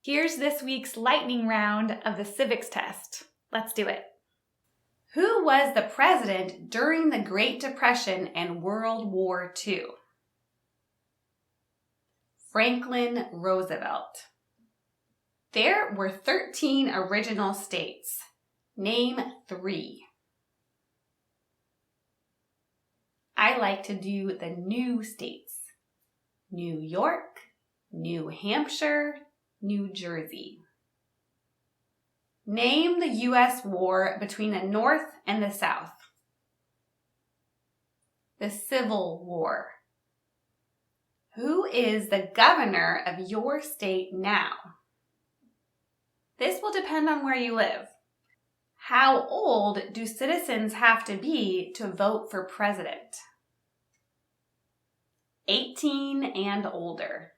Here's this week's lightning round of the Civics test. Let's do it. Who was the president during the Great Depression and World War II? Franklin Roosevelt. There were 13 original states. Name 3. I like to do the new states. New York, New Hampshire, New Jersey. Name the U.S. war between the North and the South. The Civil War. Who is the governor of your state now? This will depend on where you live. How old do citizens have to be to vote for president? 18 and older.